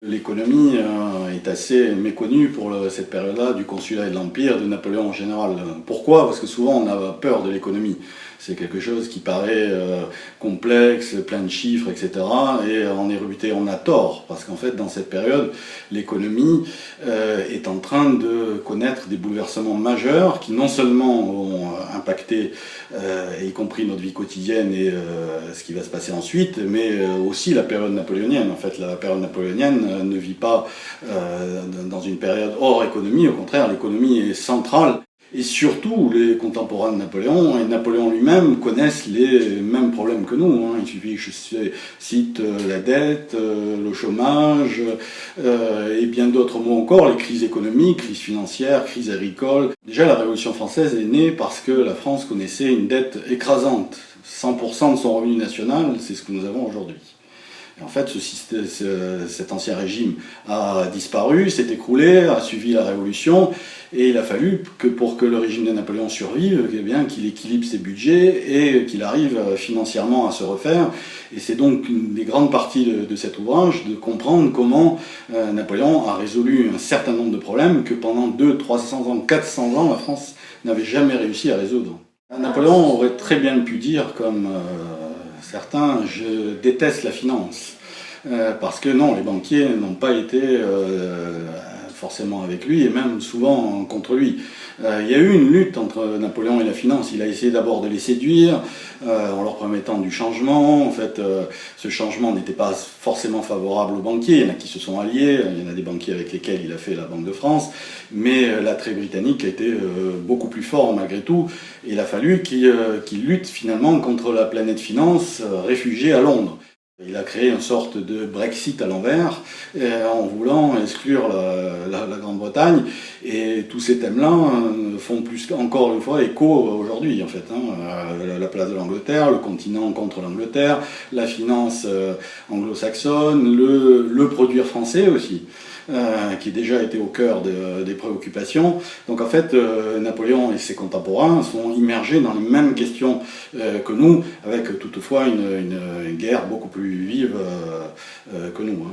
L'économie est assez méconnue pour cette période-là du consulat et de l'Empire, de Napoléon en général. Pourquoi? Parce que souvent on a peur de l'économie. C'est quelque chose qui paraît complexe, plein de chiffres, etc. Et on est rebuté, on a tort, parce qu'en fait dans cette période, l'économie est en train de connaître des bouleversements majeurs qui non seulement ont impacté, y compris notre vie quotidienne et ce qui va se passer ensuite, mais aussi la période napoléonienne. En fait, la période napoléonienne ne vit pas dans une période hors économie, au contraire, l'économie est centrale. Et surtout, les contemporains de Napoléon et Napoléon lui-même connaissent les mêmes problèmes que nous. Il suffit que je cite la dette, le chômage et bien d'autres mots encore, les crises économiques, crises financières, crises agricoles. Déjà, la Révolution française est née parce que la France connaissait une dette écrasante. 100% de son revenu national, c'est ce que nous avons aujourd'hui. Et en fait, cet ancien régime a disparu, s'est écroulé, a suivi la Révolution, et il a fallu que pour que le régime de Napoléon survive, eh bien, qu'il équilibre ses budgets et qu'il arrive financièrement à se refaire. Et c'est donc une des grandes parties de cet ouvrage de comprendre comment Napoléon a résolu un certain nombre de problèmes que pendant 200, 300 ans, 400 ans, la France n'avait jamais réussi à résoudre. Napoléon aurait très bien pu dire, comme certains, je déteste la finance, parce que non, les banquiers n'ont pas été forcément avec lui, et même souvent contre lui. Il y a eu une lutte entre Napoléon et la finance. Il a essayé d'abord de les séduire, en leur promettant du changement. En fait, ce changement n'était pas forcément favorable aux banquiers. Il y en a qui se sont alliés, il y en a des banquiers avec lesquels il a fait la Banque de France, mais l'attrait britannique a été beaucoup plus fort malgré tout. Et il a fallu qu'il lutte finalement contre la planète finance réfugiée à Londres. Il a créé une sorte de Brexit à l'envers, en voulant exclure la Grande-Bretagne. Et tous ces thèmes-là font plus encore une fois écho aujourd'hui, en fait. La place de l'Angleterre, le continent contre l'Angleterre, la finance anglo-saxonne, le produire français aussi, qui déjà été au cœur des préoccupations. Donc en fait, Napoléon et ses contemporains sont immergés dans les mêmes questions que nous, avec toutefois une guerre beaucoup plus vive que nous.